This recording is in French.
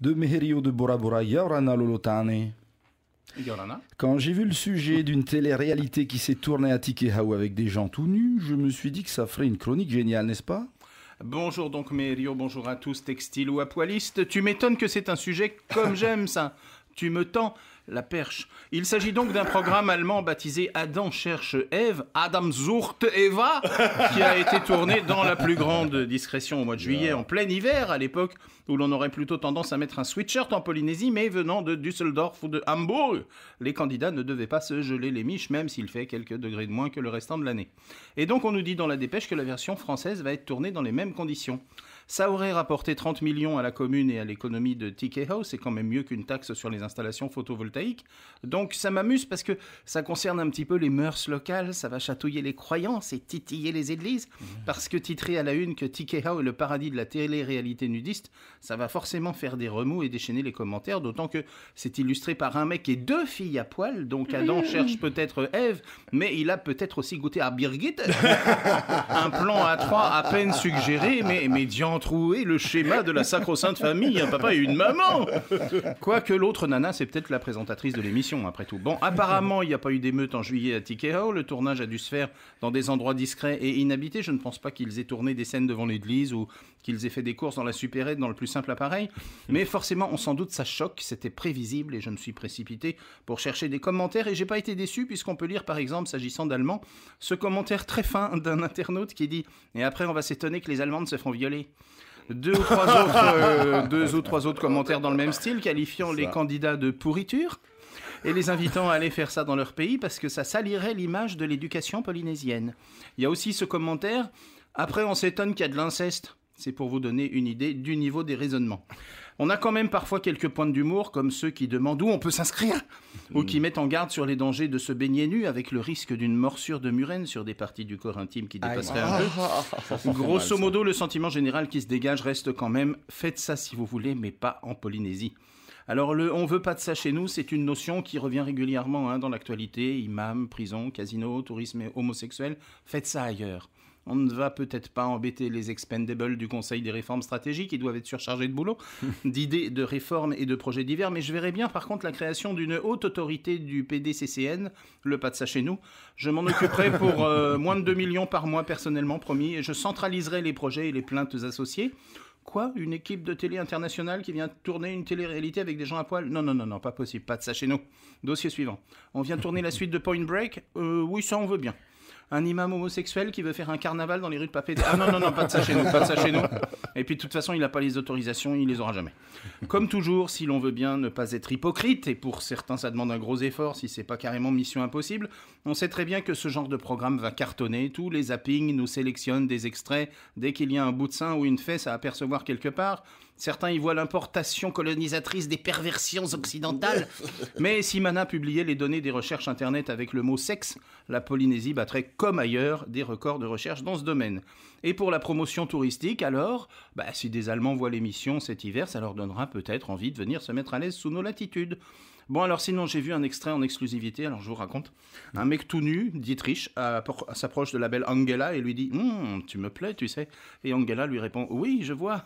de Meherio de Bora Bora, Yorana Lolotane. Yorana. Quand j'ai vu le sujet d'une télé-réalité qui s'est tournée à Tikehau avec des gens tout nus, je me suis dit que ça ferait une chronique géniale, n'est-ce pas? Bonjour donc Meherio, bonjour à tous, textiles ou à poilistes. Tu m'étonnes que c'est un sujet comme j'aime ça. Tu me tends la perche. Il s'agit donc d'un programme allemand baptisé Adam cherche Ève, Adam sucht Eva, qui a été tourné dans la plus grande discrétion au mois de juillet, en plein hiver, à l'époque où l'on aurait plutôt tendance à mettre un sweatshirt en Polynésie, mais venant de Düsseldorf ou de Hambourg. Les candidats ne devaient pas se geler les miches, même s'il fait quelques degrés de moins que le restant de l'année. Et donc on nous dit dans la dépêche que la version française va être tournée dans les mêmes conditions. Ça aurait rapporté 30 millions à la commune et à l'économie de Tikehau, c'est quand même mieux qu'une taxe sur les installations photovoltaïques. Donc ça m'amuse parce que ça concerne un petit peu les mœurs locales, ça va chatouiller les croyances et titiller les églises. Parce que titrer à la une que Tikehau est le paradis de la télé-réalité nudiste, ça va forcément faire des remous et déchaîner les commentaires, d'autant que c'est illustré par un mec et deux filles à poil, donc Adam cherche peut-être Ève, mais il a peut-être aussi goûté à Birgit. Un plan à trois à peine suggéré, mais troué le schéma de la sacro-sainte famille, un papa et une maman. Quoique l'autre nana, c'est peut-être la présentatrice de l'émission, après tout. Bon, apparemment, il n'y a pas eu d'émeute en juillet à Tikehau. Le tournage a dû se faire dans des endroits discrets et inhabités. Je ne pense pas qu'ils aient tourné des scènes devant l'église ou qu'ils aient fait des courses dans la supérette dans le plus simple appareil. Mais forcément, on s'en doute, ça choque. C'était prévisible et je me suis précipité pour chercher des commentaires et j'ai pas été déçu puisqu'on peut lire, par exemple, s'agissant d'Allemands, ce commentaire très fin d'un internaute qui dit « Et après, on va s'étonner que les Allemandes se font violer ». Deux ou trois autres commentaires dans le même style, qualifiant les candidats de pourriture et les invitant à aller faire ça dans leur pays parce que ça salirait l'image de l'éducation polynésienne. Il y a aussi ce commentaire « Après, on s'étonne qu'il y a de l'inceste ». C'est pour vous donner une idée du niveau des raisonnements. On a quand même parfois quelques points d'humour, comme ceux qui demandent où on peut s'inscrire, ou qui mettent en garde sur les dangers de se baigner nu avec le risque d'une morsure de murène sur des parties du corps intime qui dépasseraient un peu. Grosso modo, le sentiment général qui se dégage reste quand même « faites ça si vous voulez, mais pas en Polynésie ». Alors le « on veut pas de ça chez nous », c'est une notion qui revient régulièrement dans l'actualité, imam, prison, casino, tourisme homosexuel, faites ça ailleurs. On ne va peut-être pas embêter les expendables du Conseil des réformes stratégiques, ils doivent être surchargés de boulot, d'idées, de réformes et de projets divers, mais je verrais bien par contre la création d'une haute autorité du PDCCN, le pas de ça chez nous. Je m'en occuperai pour moins de 2 millions par mois personnellement, promis, et je centraliserai les projets et les plaintes associées. Quoi? Une équipe de télé internationale qui vient tourner une télé-réalité avec des gens à poil? Non, pas possible, pas de ça chez nous. Dossier suivant. On vient tourner la suite de Point Break? Oui, ça on veut bien. Un imam homosexuel qui veut faire un carnaval dans les rues de Papédé. Ah non, pas de ça chez nous, pas de ça chez nous. Et puis de toute façon, il n'a pas les autorisations, il les aura jamais. Comme toujours, si l'on veut bien ne pas être hypocrite, et pour certains ça demande un gros effort, si c'est pas carrément mission impossible, on sait très bien que ce genre de programme va cartonner. Tous les zappings nous sélectionnent des extraits dès qu'il y a un bout de sein ou une fesse à apercevoir quelque part. Certains y voient l'importation colonisatrice des perversions occidentales. Mais si Mana publiait les données des recherches internet avec le mot sexe, la Polynésie battrait comme ailleurs des records de recherche dans ce domaine. Et pour la promotion touristique, alors, si des Allemands voient l'émission cet hiver, ça leur donnera peut-être envie de venir se mettre à l'aise sous nos latitudes. Bon, alors sinon, j'ai vu un extrait en exclusivité, alors je vous raconte. Un mec tout nu, Dietrich, s'approche de la belle Angela et lui dit « Tu me plais, tu sais ?» Et Angela lui répond « Oui, je vois. »